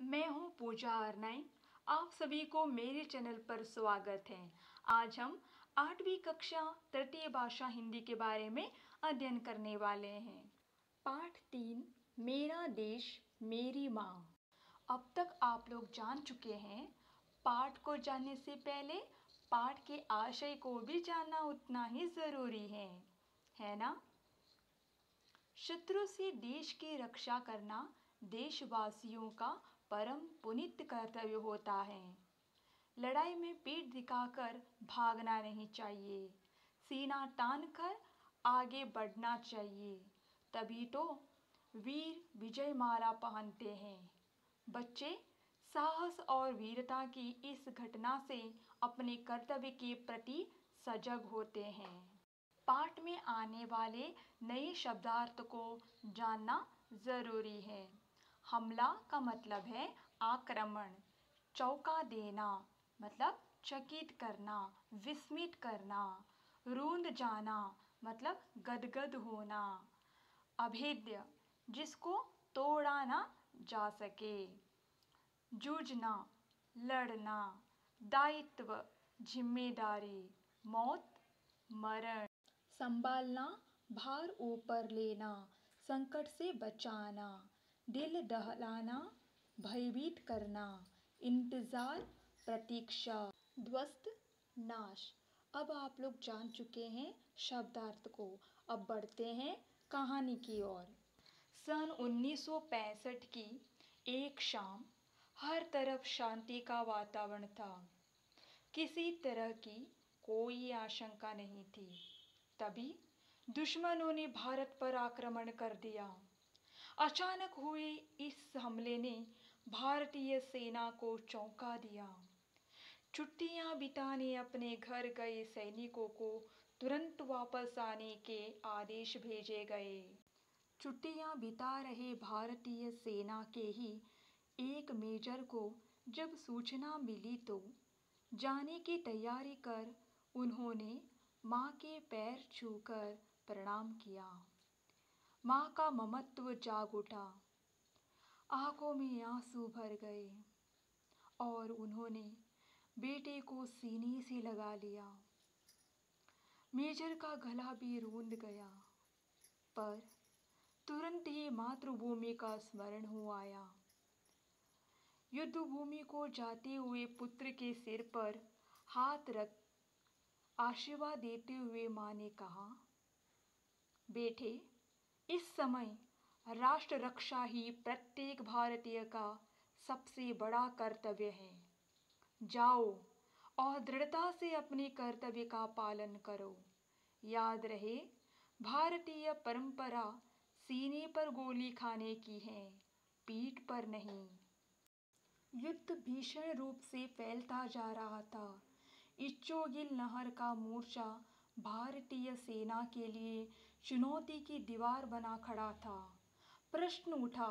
मैं हूँ पूजा अरनाई। आप सभी को मेरे चैनल पर स्वागत है। आज हम 8वीं कक्षा तृतीय भाषा हिंदी के बारे में अध्ययन करने वाले हैं। पाठ 3 मेरा देश मेरी माँ। अब तक आप लोग जान चुके हैं। पाठ को जानने से पहले पाठ के आशय को भी जानना उतना ही ज़रूरी है ना? शत्रु से देश की रक्षा करना देशवासियों का परम पुनीत कर्तव्य होता है। लड़ाई में पीठ दिखाकर भागना नहीं चाहिए, सीना तानकर आगे बढ़ना चाहिए। तभी तो वीर विजय माला पहनते हैं। बच्चे साहस और वीरता की इस घटना से अपने कर्तव्य के प्रति सजग होते हैं। पाठ में आने वाले नए शब्दार्थ को जानना ज़रूरी है। हमला का मतलब है आक्रमण। चौंका देना मतलब चकित करना, विस्मित करना। रूंध जाना मतलब गदगद होना। अभेद्य जिसको तोड़ा ना जा सके। जूझना, लड़ना। दायित्व जिम्मेदारी, मौत, मरण। संभालना, भार ऊपर लेना, संकट से बचाना। दिल दहलाना, भयभीत करना। इंतजार, प्रतीक्षा। ध्वस्त, नाश। अब आप लोग जान चुके हैं शब्दार्थ को। अब बढ़ते हैं कहानी की ओर। सन 1965 की एक शाम हर तरफ शांति का वातावरण था। किसी तरह की कोई आशंका नहीं थी। तभी दुश्मनों ने भारत पर आक्रमण कर दिया। अचानक हुए इस हमले ने भारतीय सेना को चौंका दिया। छुट्टियां बिताने अपने घर गए सैनिकों को तुरंत वापस आने के आदेश भेजे गए। छुट्टियां बिता रहे भारतीय सेना के ही एक मेजर को जब सूचना मिली तो जाने की तैयारी कर उन्होंने माँ के पैर छूकर प्रणाम किया। माँ का ममत्व जाग उठा। आंखों में आंसू भर गए और उन्होंने बेटे को सीने से लगा लिया। मेजर का गला भी रूंध गया, पर तुरंत ही मातृभूमि का स्मरण हो आया। युद्ध भूमि को जाते हुए पुत्र के सिर पर हाथ रख आशीर्वाद देते हुए माँ ने कहा, बेटे, इस समय राष्ट्र रक्षा ही प्रत्येक भारतीय का सबसे बड़ा कर्तव्य है। जाओ और दृढ़ता से अपने कर्तव्य का पालन करो। याद रहे, भारतीय परंपरा सीने पर गोली खाने की है, पीठ पर नहीं। युद्ध भीषण रूप से फैलता जा रहा था। इच्चोगिल नहर का मोर्चा भारतीय सेना के लिए चुनौती की दीवार बना खड़ा था। प्रश्न उठा,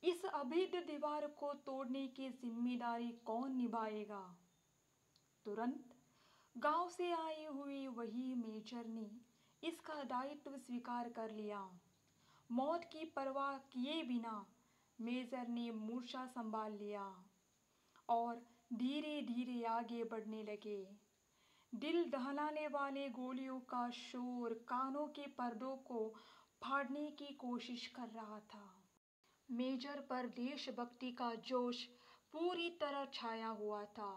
इस अभेद्य दीवार को तोड़ने की जिम्मेदारी कौन निभाएगा? तुरंत गांव से आए हुए वही मेजर ने इसका दायित्व स्वीकार कर लिया। मौत की परवाह किए बिना मेजर ने मोर्चा संभाल लिया और धीरे धीरे आगे बढ़ने लगे। दिल दहलाने वाले गोलियों का शोर कानों के पर्दों को फाड़ने की कोशिश कर रहा था। मेजर पर देशभक्ति का जोश पूरी तरह छाया हुआ था।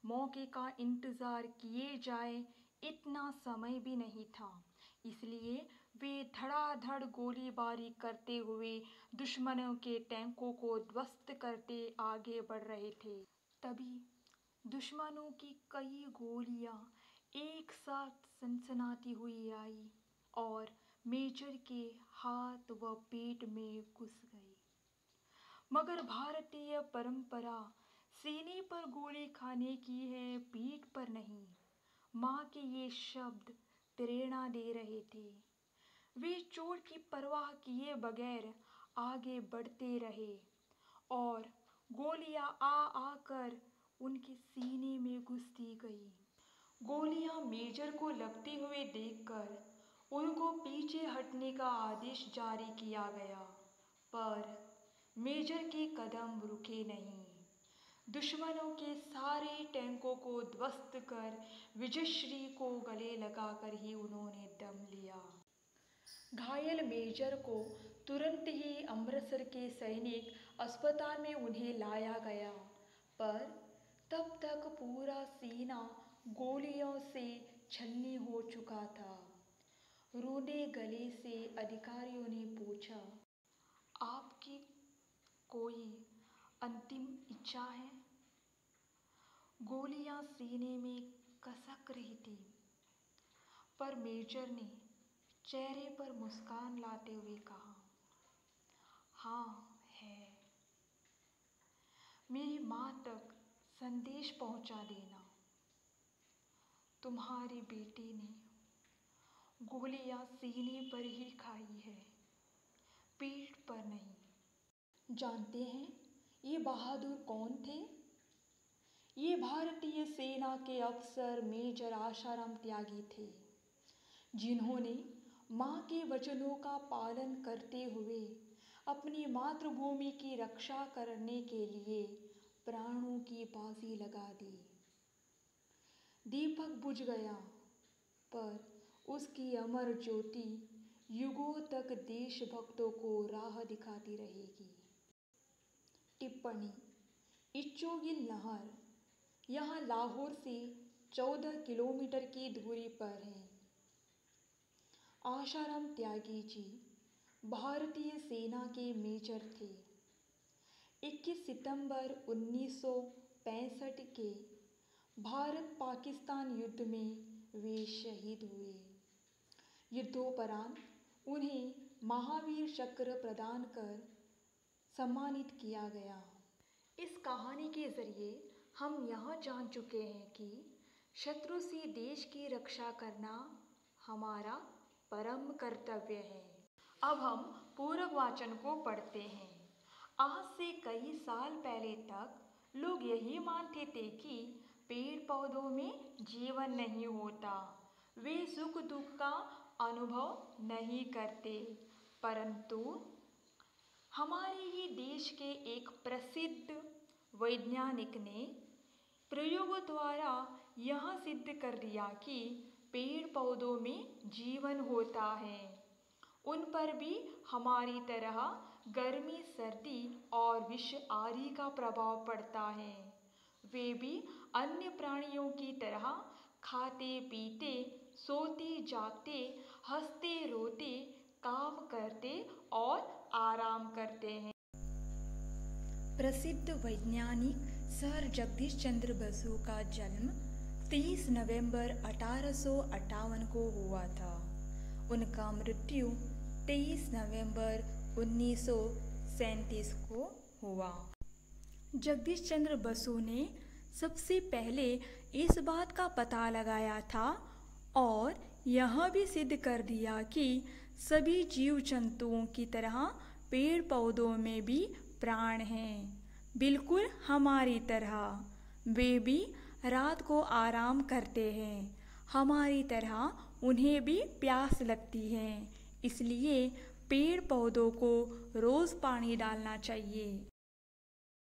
मौके का इंतजार किए जाए इतना समय भी नहीं था, इसलिए वे धड़ाधड़ गोलीबारी करते हुए दुश्मनों के टैंकों को ध्वस्त करते आगे बढ़ रहे थे। तभी दुश्मनों की कई गोलियां एक साथ सनसनाती हुई आई और मेजर के हाथ व पेट में घुस गई। मगर भारतीय परंपरा सीने पर गोली खाने की है, पीठ पर नहीं। माँ के ये शब्द प्रेरणा दे रहे थे। वे चोट की परवाह किए बगैर आगे बढ़ते रहे और गोलियां आ आकर उनके सीने में घुसती गई। गोलियां मेजर को लगते हुए देखकर उनको पीछे हटने का आदेश जारी किया गया, पर मेजर के कदम रुके नहीं। दुश्मनों के सारे टैंकों को ध्वस्त कर विजयश्री को गले लगाकर ही उन्होंने दम लिया। घायल मेजर को तुरंत ही अमृतसर के सैनिक अस्पताल में उन्हें लाया गया, पर तब तक पूरा सीना गोलियों से छलनी हो चुका था। रोने गले से अधिकारियों ने पूछा, आपकी कोई अंतिम इच्छा है? गोलियां सीने में कसक रही थी, पर मेजर ने चेहरे पर मुस्कान लाते हुए कहा, हाँ है। मेरी माँ तक संदेश पहुंचा देना। तुम्हारी बेटी ने गोलियां सीने पर ही खाई है, पेट पर नहीं। जानते हैं ये बहादुर कौन थे? ये भारतीय सेना के अफसर मेजर आशाराम त्यागी थे, जिन्होंने माँ के वचनों का पालन करते हुए अपनी मातृभूमि की रक्षा करने के लिए प्राणों की बाजी लगा दी। दीपक बुझ गया, पर उसकी अमर ज्योति युगों तक देशभक्तों को राह दिखाती रहेगी। टिप्पणी: इच्चोगिल नहर यहाँ लाहौर से 14 किलोमीटर की दूरी पर है। आशाराम त्यागी जी भारतीय सेना के मेजर थे। 21 सितंबर 1965 के भारत-पाकिस्तान युद्ध में वे शहीद हुए। युद्धोपरांत उन्हें महावीर चक्र प्रदान कर सम्मानित किया गया। इस कहानी के जरिए हम यह जान चुके हैं कि शत्रु से देश की रक्षा करना हमारा परम कर्तव्य है। अब हम पूरक वाचन को पढ़ते हैं। आज से कई साल पहले तक लोग यही मानते थे कि पेड़ पौधों में जीवन नहीं होता, वे सुख दुख का अनुभव नहीं करते, परंतु हमारे ही देश के एक प्रसिद्ध वैज्ञानिक ने प्रयोगों द्वारा यह सिद्ध कर दिया कि पेड़ पौधों में जीवन होता है। उन पर भी हमारी तरह गर्मी, सर्दी और विष आदि का प्रभाव पड़ता है। वे भी अन्य प्राणियों की तरह खाते पीते, सोते जागते, हंसते रोते, काम करते और आराम करते हैं। प्रसिद्ध वैज्ञानिक सर जगदीश चंद्र बसु का जन्म 30 नवंबर 1858 को हुआ था। उनका मृत्यु 23 नवंबर 1937 को हुआ। जगदीश चंद्र बसु ने सबसे पहले इस बात का पता लगाया था और यह भी सिद्ध कर दिया कि सभी जीव जंतुओं की तरह पेड़ पौधों में भी प्राण हैं, बिल्कुल हमारी तरह। वे भी रात को आराम करते हैं, हमारी तरह उन्हें भी प्यास लगती है, इसलिए पेड़ पौधों को रोज़ पानी डालना चाहिए।